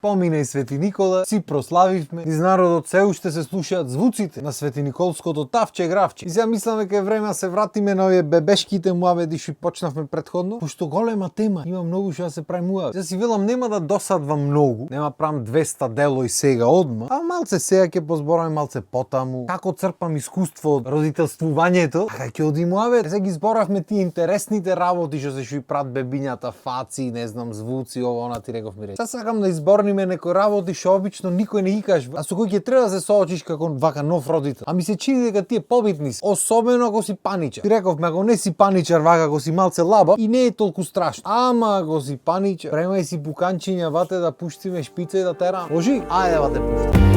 Помина и Свети Никола, си прославивме, из народот се уште се слушаат звуците на светиниколското тавче гравче. И сега мислам дека е време да се вратиме на овие бебешките муаведи што почнавме претходно, пошто голема тема, има многу што да се прави муавет. Сега си велам нема да досадвам многу, нема правам 200 дело и сега одма, а малце сега ќе позбораме малце потаму, како црпам искуство од родителствувањето, а како ќе оди муавет. Сега ги зборавме тие интересните работи што се шуи прат бебињата, фаци, не знам, звуци, ово, она ти реков ми рече. Сега сакам да изборниме некои работи што обично никој не ги кажува, а со кои ќе треба да се соочиш како вака нов родител. А ми се чини дека тие побитни се, особено ако си паничар. Ти рековме, ако не си паничар вака, ако си малце лаба, и не е толку страшно. Ама ако си паничар, премај си буканчиња вате да пуштиме шпица и да терам. Можи? Ајде вате пуштиме.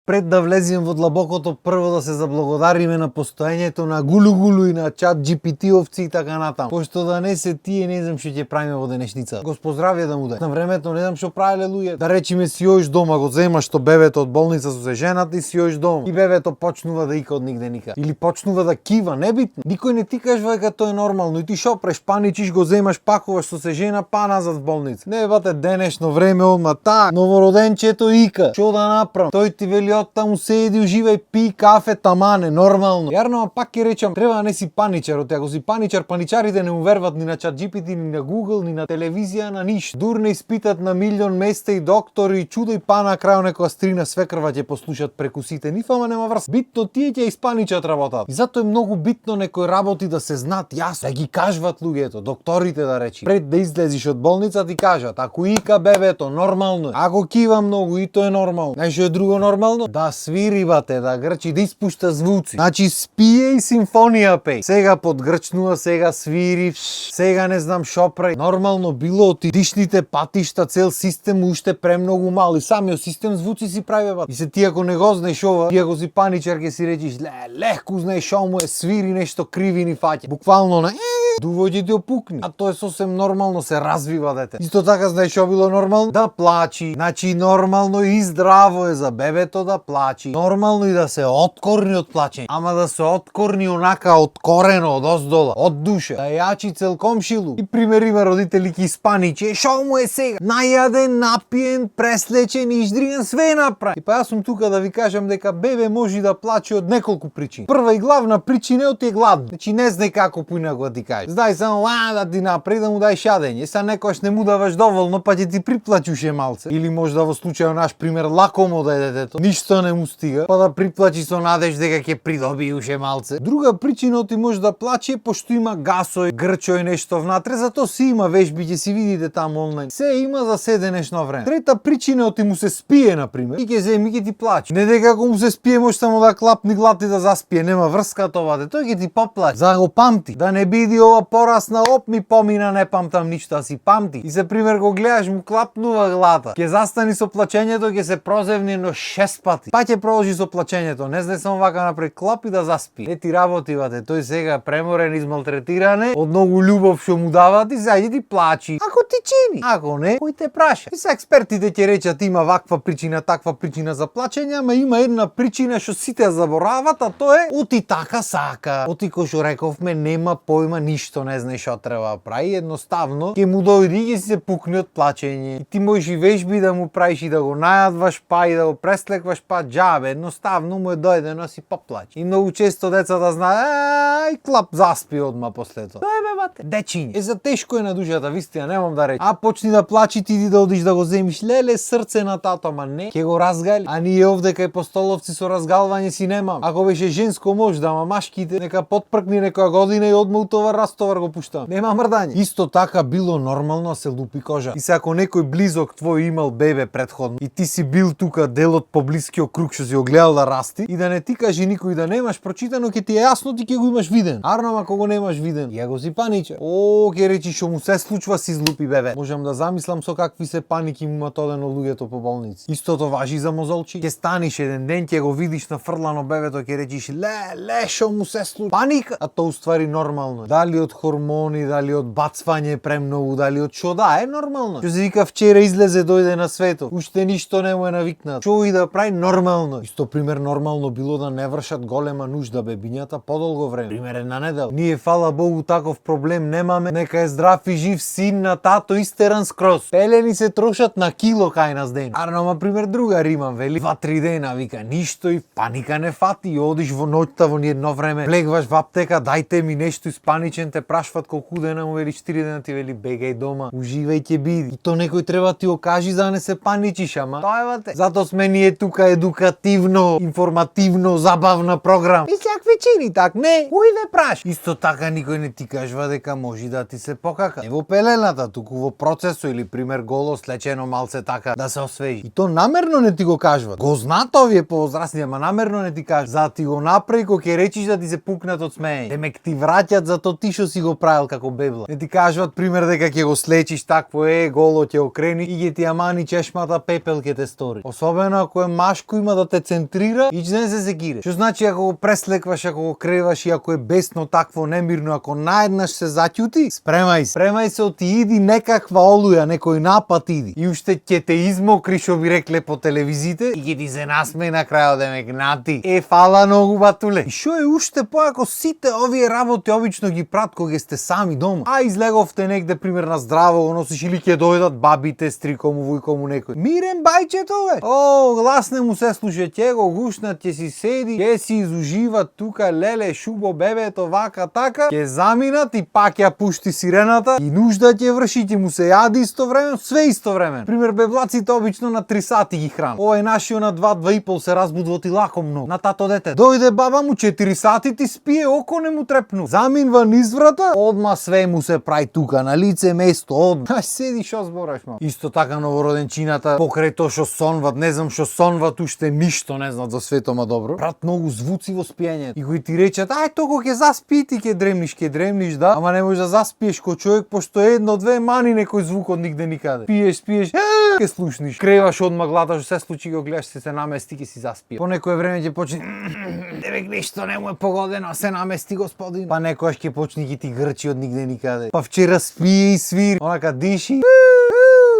Пред да влезем во длабокото, прво да се заблагодариме на постоењето на Гулу и на чат GPT-овци и така натаму. Пошто да не се тие, не знам што ќе правиме во денешница. Госпоздравие да му дај. На времето не знам што правеле луѓе. Да речиме си оиш дома, го земаш што бебето од болница со се жената и си оиш дома. И бебето почнува да ика од нигде ника. Или почнува да кива, небитно. Никој не ти кажува дека тоа е нормално и ти шопреш, паничиш, го земаш, пакуваш со се жена, па назад в болница. Не бате денешно време одма та новороденчето ика. Што да направам? Тој ти вели таму седи, уживај, пи кафе, тамане, нормално. Јарно, а пак ќе речам, треба да не си паничар, ако си паничар, паничарите не му верват ни на чат GPT, ни на Google, ни на телевизија, на ништо. Дур не испитат на милион места и доктори, и чудо и па на крај некоја стрина свекрва ќе послушат преку сите нив, ама нема врз. Битно тие ќе испаничат работата. И затоа е многу битно некои работи да се знаат јасно, да ги кажуват луѓето, докторите да речи. Пред да излезиш од болница ти кажат, ако ика бебето, нормално е. Ако кива многу и тоа е нормално. Знаеш што е друго нормално? Да свири бате, да грчи, да испушта звуци. Значи спие и симфонија пеј. Сега подгрчнува, сега свири, сега не знам шо прави. Нормално било ти дишните патишта, цел систем уште премногу мал и самиот систем звуци си прави бате. И се ти ако не го знаеш ова, ти ако си паничар ќе си речиш, легко знаеш шо му е, свири нешто криви ни фаќа. Буквално на дувојди ти опукни. А тоа е сосем нормално, се развива дете. Исто така знаеш што било нормално? Да плачи. Значи нормално и здраво е за бебето да плачи. Нормално и да се откорни од плачење. Ама да се откорни онака откорено од оздола, од душа. Да јачи цел комшилу. И примериме родители ки испаничи, шо му е сега? Најаден, напиен, преслечен и издриган, све направи. И па јас сум тука да ви кажам дека бебе може да плаче од неколку причини. Прва и главна причина е од е гладно. Значи не знај како поинаку да ти кажеш. Знај само да ти направи да му дај шадење. Са некојаш не му даваш доволно, па ќе ти приплачуше малце. Или може да во случајот наш пример лакомо да е детето. Ништо не му стига, па да приплачи со надеж дека ќе придоби уште малце. Друга причина ти може да плаче пошто има гасој, грчој нешто внатре, затоа си има вежби, ќе си видите таму онлайн. Се има за седенешно време. Трета причина ти му се спие на пример и ќе земи ќе ти плаче. Не дека ако му се спие може само да клапни глад и да заспие, нема врска тоа, тој ќе ти поплаче. За да го памти, да не биде ова порасна, оп ми помина, не памтам ништо, а си памти. И за пример го гледаш му клапнува глата. Ќе застани со плачењето, ќе се прозевни но 6 пати. Па ќе продолжи со плачењето. Не знае само вака напред клап и да заспи. Не ти работи бате, тој сега преморен, измалтретиране, од многу љубов што му дават и зајди ти плачи. Ако ти чини, ако не, кој те праша? И се експертите ќе речат има ваква причина, таква причина за плачење, ама има една причина што сите заборават, а тоа е оти така сака. Оти кој што рековме нема појма, ништо не знае што треба да прави, едноставно ќе му дојде и ќе се пукне од плачење. И ти можеш и вежби да му правиш и да го најадваш, па и да го преслекваш, па џабе, едноставно му е дојдено си поплаче. И многу често децата знаат, клап заспи одма после тоа. Тоа е бе бате. Дечиња. За тешко е на душата, вистина, немам да речам. А почни да плачи ти да одиш да го земиш, леле срце на тато, ама не, ќе го разгали. А ние овде кај Постоловци со разгалвање си немам. Ако беше женско може да, ама машките нека потпркни некоја година и одма утовар растовар го пуштам. Нема мрдање. Исто така било нормално да се лупи кожа. И се ако некој близок твој имал бебе претходно и ти си бил тука дел од поблискиот круг што си го гледал да расти и да не ти кажи никој да немаш прочитано, ќе ти е јасно, ти ќе го имаш виден. Арно ако го немаш виден, ја го си паничар. О, ќе речи што му се случва, си излупи бебе. Можам да замислам со какви се паники имаат одено луѓето по болници. Истото важи за мозолчи. Ќе станиш еден ден, ќе го видиш на фрлано бебето, ќе речиш ле, шо му се случи? Паника, а тоа уствари нормално. Дали од хормони, дали од бацвање премногу, дали од шо да, е нормално. Што се вика вчера излезе дојде на светот. Уште ништо не му е навикнат. Што и да прави нормално. Исто пример нормално било да не вршат голема нужда бебињата подолго време. Пример една недела. Ние фала Богу таков проблем немаме. Нека е здрав и жив син на тато истеран скроз. Пелени се трошат на кило кај нас ден. Ама пример друга римам вели 2-3 дена вика ништо и паника не фати и одиш во ноќта во едно време. Влегваш во аптека, дајте ми нешто испаничен, те прашват колку дена му вели 4 дена ти вели бегај дома, уживај ќе биди. И то некој треба ти окажи за да не се паничиш, ама тоа евате. Зато сме ние тука едукативно, информативно, забавна програма. И сак вечери так, не, кој ве праш? Исто така никој не ти кажува дека може да ти се покака. Не во пелената, туку во процесо или пример голо слечено малце така да се освежи. И то намерно не ти го кажуват. Го знаат овие повозрастни, ама намерно не ти кажат. За ти го направи кога ќе речиш да ти се пукнат од смеење. Демек ти враќат за то ти што си го правил како бебла. Не ти кажуват пример дека ќе го слечиш такво голо ќе окрени и ќе ти амани чешмата пепел ќе те стори. Особено ако е машко има да те центрира и ден се секире. Што значи ако го преслекваш, ако го креваш и ако е бесно такво немирно, ако наеднаш се заќути, спремај се оти иди некаква олуја, некој напад иди. И уште ќе те измокри што би рекле по телевизите и ќе ти се насмее на крајот демек нати. Фала многу батуле. И што е уште поако сите овие работи обично ги прат кога сте сами дома. А излеговте негде пример на здраво, го носиш или ќе дојдат бабите, стрикому, вујкому некој. Мирен бајчето бе. Глас не му се слуша, ќе го гушнат, ќе си седи, ќе си изужива тука леле шубо бебето вака така, ќе заминат и пак ја пушти сирената и нужда ќе врши, ќе му се јади истовремено, све истовремено. Пример беблаците обично на 3 сати ги хран. Овај нашиот на 2-2,5 се разбудува ти лако многу. На тато дете. Дојде баба му 4 сати ти спие, око не му трепну. Заминва низ врата, одма све му се прави тука на лице место, одма. Седи шо збораш ма. Исто така новороденчината покрај тоа што сонват, не знам што сонват, уште ништо не знаат за свето, ма добро. Прат многу звуци во спиењето. И кои ти речат, токо ќе заспи, ти ќе дремниш, да, ама не можеш да заспиеш ко човек пошто едно-две мани некој звук од нигде никаде. Пиеш, ќе слушниш. Креваш одма гледаш што се случи, го гледаш се намести, ќе си заспи. По некое време ќе почне девек ништо не му е погодено, се намести господин. Па некојаш ќе почне ги ти грчи од нигде никаде. Па вчера спие и свири, онака диши.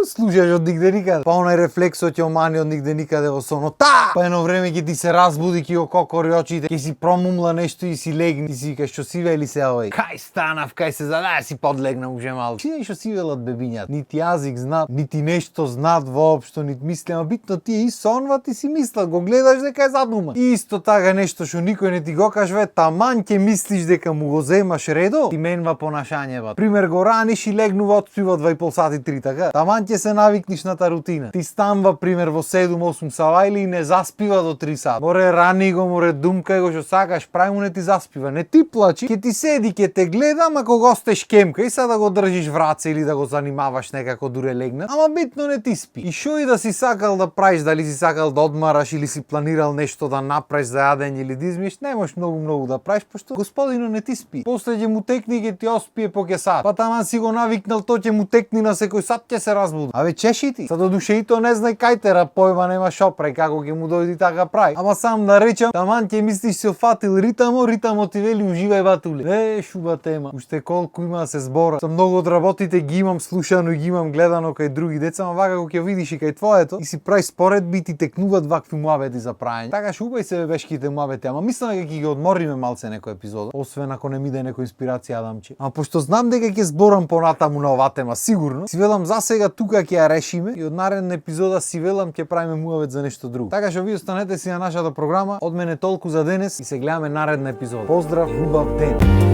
Слушаш од нигде никаде. Па онај рефлексот ќе омани од нигде никаде во сонот. Па едно време ќе ти се разбуди, ќе го кокори очите, ќе си промумла нешто и си легни. И си викаш што си вели се овој. Кај станав, кај се задај си подлегнам уже малку. Чи што си велат бебињата? Нити јазик знаат, нити нешто знаат воопшто, нити мисли, ама битно тие и сонват и си мислат, го гледаш дека е задума. И исто така нешто што никој не ти го кажува, таман ќе мислиш дека му го земаш редо, ти менва понашањето. Пример го раниш и легнува отспива 2,5 сати 3 така. Таман ќе се навикниш на та рутина. Ти станва пример во 7-8 сава или не заспива до 3 сати. Море рани го, море думкај го што сакаш, прави му не ти заспива. Не ти плачи, ќе ти седи, ќе те гледа, ама кога остеш кемка и сега да го држиш враце или да го занимаваш некако дуре легна, ама битно не ти спи. И шо и да си сакал да правиш, дали си сакал да одмараш или си планирал нешто да направиш за јадење или да измиеш, не можеш многу да правиш, пошто господино не ти спи. После ќе му текни ќе ти оспие по ке сат. Па таман си го навикнал, то ќе му текни на секој сат, ќе се разбуди. Абе чеши ти. Са до душе и то не знај кај тера, појма нема шо прави, како ќе му дојди така прави. Ама сам да речам, таман ќе мислиш се офатил ритамот ти вели уживај батуле. Шуба тема. Уште колку има да се збора. Со многу од работите ги имам слушано и ги имам гледано кај други деца, ама вака кога ќе видиш и кај твоето и си прави споредби ти текнуваат вакви муабети за правење. Така шубај се бебешките муабети, ама мислам дека ќе ги одмориме малце некој епизод, освен ако не ми даде некоја инспирација Адамче. Ама пошто знам дека ќе зборам понатаму на оваа тема сигурно, си велам за сега тука ќе ја решиме и од наредна епизода си велам ќе правиме муабет за нешто друго. Така што ви останете си на нашата програма. Од мене толку за денес и се гледаме наредна епизода. Поздрав, убав ден.